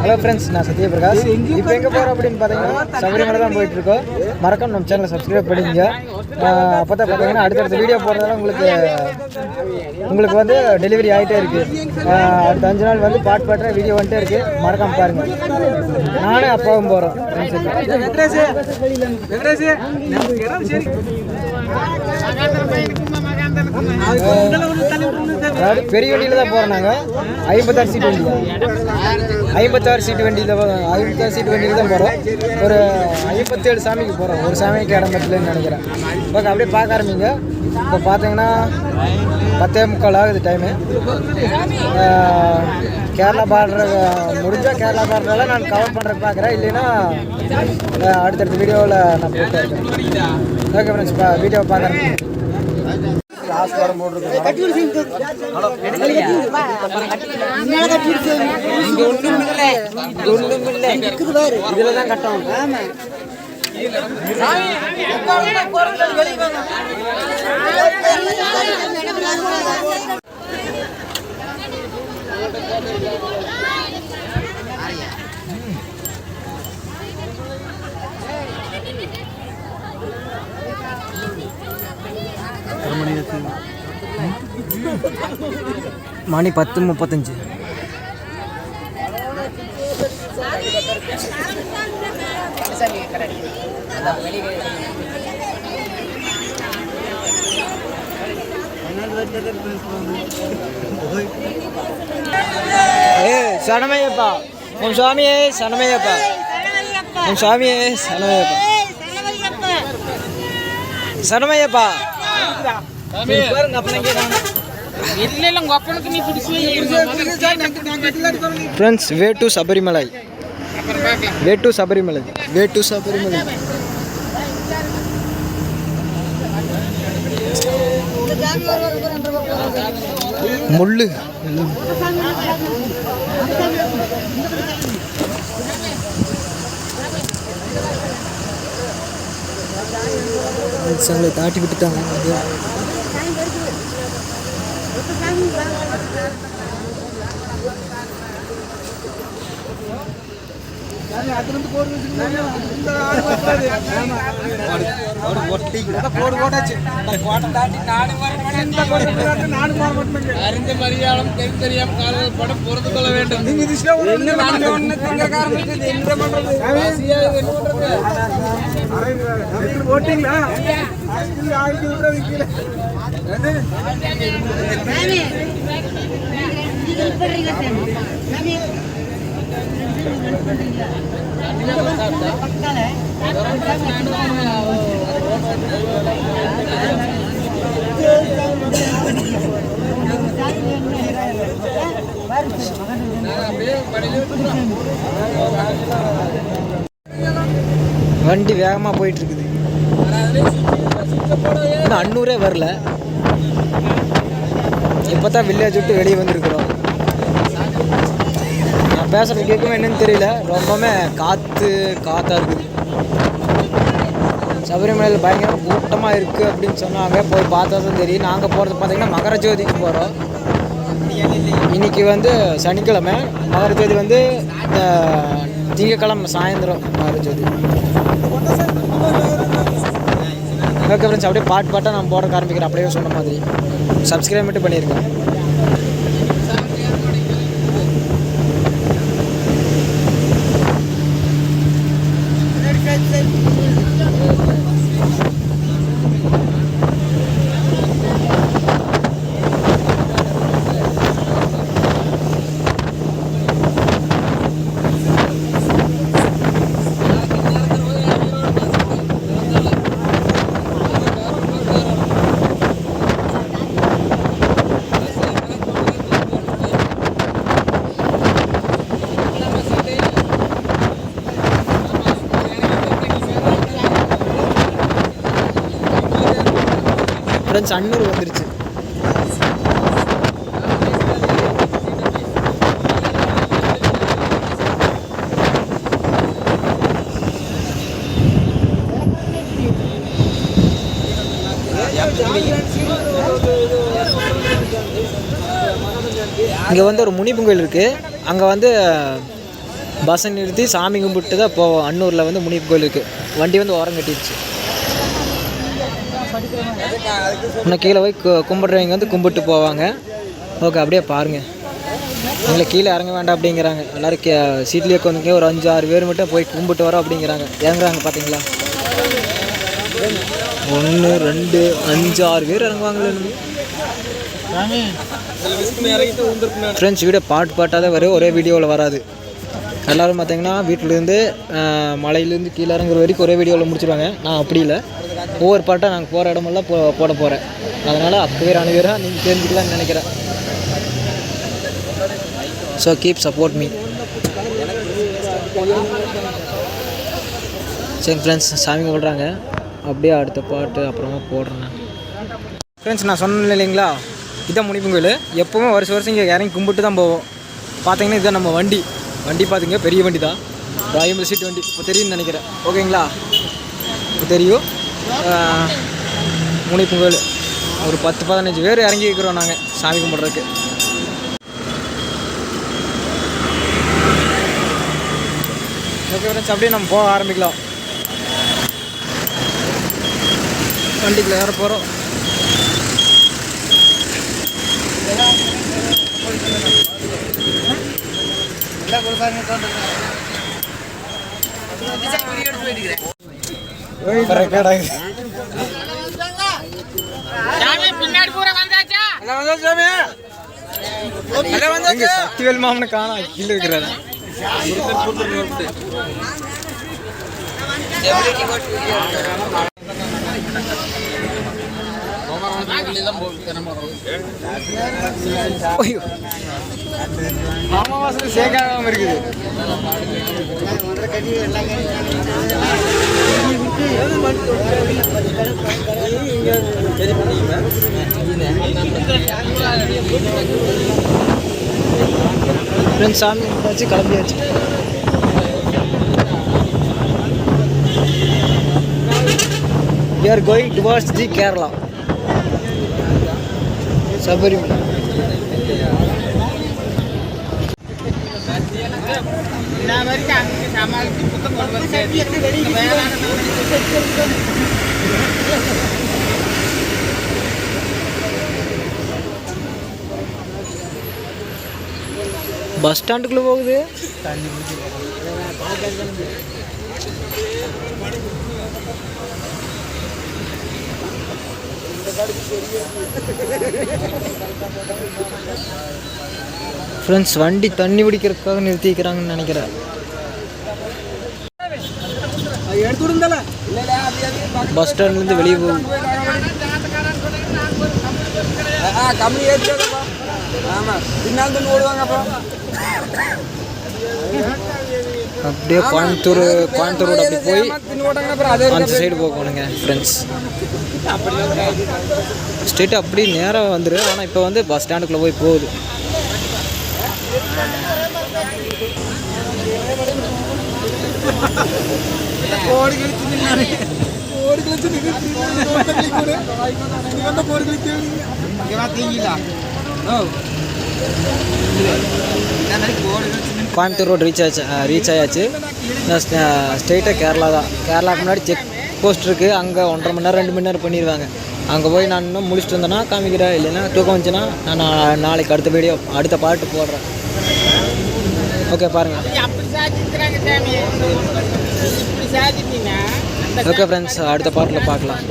Hello friends, நான் சத்யபிரகாஷ். இப்போ எங்கே போகிறோம் அப்படின்னு பார்த்தீங்கன்னா சபரிமலை தான் போயிட்டுருக்கோம். மறக்காம நம்ம சேனலை சப்ஸ்கிரைப் பண்ணிங்க. அப்போ தான் பார்த்தீங்கன்னா அடுத்தடுத்த வீடியோ போடுறதால உங்களுக்கு வந்து டெலிவரி ஆகிட்டே இருக்குது. அடுத்த 5 நாள் வந்து பாட்டாக வீடியோ வந்துட்டே இருக்குது. மறக்காம பாருங்கள். நானே அப்பாவும் போகிறோம். அதாவது பெரிய வண்டியில் தான் போகிறோம். நாங்கள் 56 சீட் வண்டி தான் 56 சீட் வண்டியில் தான் போகிறோம். ஒரு 57 சாமிக்கு போகிறோம். ஒரு சாமிக்கு இடம் பற்றலன்னு நினைக்கிறேன். ஓகே, அப்படியே பார்க்க ஆரம்பிங்க. இப்போ பார்த்தீங்கன்னா 10:45 ஆகுது டைமு. கேரளா பார்டர் முடிஞ்சால் கேரளா பார்டரெல்லாம் நான் கவர் பண்ணுறதுக்கு பார்க்குறேன். இல்லைன்னா அடுத்தடுத்த வீடியோவில் நான் போட்டு இருக்கேன். ஓகே ஃப்ரெண்ட்ஸ், வீடியோவை பார்க்குறேன். இதுலதான் கட்டணும். மணி 10:35. சரணமையப்பா, உன் சுவாமியே சரணமையப்பா, உன் சுவாமியே சரணமையப்பா, சரணமையப்பா. Friends, way to Sabarimala. முள்ளு தாட்டி விட்டுட்டாங்க. மரியாதை தெரியாம படம் பொறுத்து கொள்ள வேண்டும். வண்டி வேகமாக போயிட்டு இருக்குது. இன்னும் அன்னூரே வரல. இப்போ தான் வில்லேஜ் விட்டு வெளியே வந்திருக்கிறோம். நான் பேசுறது கேட்குமே என்னன்னு தெரியல. ரொம்பவுமே காற்றா இருக்குது. சபரிமலையில் பயங்கர கூட்டமாக இருக்குது அப்படின்னு சொன்னாங்க. போய் பார்த்தா தான் தெரியும். நாங்கள் போகிறது பார்த்திங்கன்னா மகரஜோதிக்கு போகிறோம். இன்றைக்கி வந்து சனிக்கிழமை. மகரஜோதி வந்து திங்கக்கிழமை சாயந்தரம் மகரஜோதி. ஓகே ஃப்ரெண்ட்ஸ், அப்படியே பாட்டாக நான் போட ஆரம்பிக்கிறேன். அப்படியே சொன்ன மாதிரி சப்ஸ்கிரைப் மட்டும் பண்ணியிருக்கேன். ஃப்ரெண்ட்ஸ், அன்னூர் வந்துருச்சு. இங்கே வந்து ஒரு முனிப்பு கோயில் இருக்குது. அங்கே வந்து பஸ்ஸை நிறுத்தி சாமி கும்பிட்டு தான் போவோம். அன்னூரில் வந்து முனியப்பன் கோயில் இருக்குது. வண்டி வந்து ஓரம் கட்டிடுச்சு. இன்னும் கீழே போய் கும்பிட்றவங்க வந்து கும்பிட்டு போவாங்க. ஓகே, அப்படியே பாருங்கள். எங்களை கீழே இறங்க வேண்டாம் அப்படிங்கிறாங்க. எல்லோரும் சீட்லேயே உட்காந்துங்க. ஒரு 5-6 பேர் மட்டும் போய் கும்பிட்டு வரோம் அப்படிங்கிறாங்க. இறங்குறாங்க பார்த்தீங்களா? 1 2 5 6 பேர் இறங்குவாங்களே. ஃப்ரெண்ட்ஸ், வீடியோ பாட்டாக தான் வரும், ஒரே வீடியோவில் வராது. எல்லோரும் பார்த்தீங்கன்னா வீட்டிலேருந்து மலையிலேருந்து கீழே இறங்குற வரைக்கும் ஒரே வீடியோவில் முடிச்சிடுவாங்க. நான் அப்படி இல்லை, ஒவ்வொரு பாட்டாக நாங்கள் போகிற இடமெல்லாம் போட போகிறேன். அதனால் 10 பேர் 9 பேராக நீங்கள் தெரிஞ்சுக்கலாம்னு நினைக்கிறேன். So keep support me. சரி ஃப்ரெண்ட்ஸ், சாமி கும்பிட்றாங்க. அப்படியே அடுத்த பாட்டு அப்புறமா போடுறேன். ஃப்ரெண்ட்ஸ், நான் சொன்னேன் இல்லைங்களா, இதான் முனியப்பன் கோயில். எப்போவுமே வருஷம் இங்கே இறங்கி கும்பிட்டு தான் போவோம். பார்த்தீங்கன்னா இதுதான் நம்ம வண்டி. பார்த்திங்க, பெரிய வண்டி தான், 50 சீட் வண்டி. இப்போ தெரியும்னு நினைக்கிறேன். ஓகேங்களா? இப்போ தெரியும். முனியப்பன் கோயில் ஒரு 10-15 பேர் இறங்கி இருக்கிறோம் நாங்கள் சாமி கும்பிட்றதுக்கு. ஓகே ஃப்ரெண்ட்ஸ், அப்படியே நம்ம போக ஆரம்பிக்கலாம். வண்டிக்குள்ள ஏற போகிறோம். சக்திவேல் மாமனை காணா கீழே இருக்கிறதா? அமாவாசை சேகாம இருக்குது. சாமி வச்சு கிளம்பியாச்சு. We are going towards the Kerala. Sabarimala. Bus ஸ்டாண்டுக்குள்ளே போகுது. ஃப்ரெண்ட்ஸ், வண்டி தண்ணி பிடிக்கிறதுக்காக நிறுத்தி வைக்கிறாங்கன்னு நினைக்கிறேன். பஸ் ஸ்டாண்ட்லேருந்து வெளியே போகுது. அப்படியே கோயம்புத்தூரோட அப்படி போய் அந்த சைடு போகணுங்க ஃப்ரெண்ட்ஸ். ஸ்ட்ரெயிட்டாக அப்படி நேராக வந்துடும். ஆனால் இப்போ வந்து பஸ் ஸ்டாண்டுக்குள்ளே போய் போகுது. கோயம்புத்தூர் ரோடு ரீச் ஆயாச்சு. ஸ்ட்ரெயிட்டாக கேரளா தான். கேரளாவுக்கு முன்னாடி செக் போஸ்ட் இருக்குது. அங்கே 1.5 மணி நேரம் 2 மணி நேரம் பண்ணிடுவாங்க. அங்கே போய் நான் இன்னும் முடிச்சுட்டு வந்தேன்னா காமிக்கிறேன். இல்லைன்னா தூக்கம் வந்துச்சுன்னா நான் நாளைக்கு அடுத்த பாட்டு போடுறேன். ஓகே பாருங்கள். ஓகே ஃப்ரெண்ட்ஸ், அடுத்த பாட்டில் பார்க்கலாம்.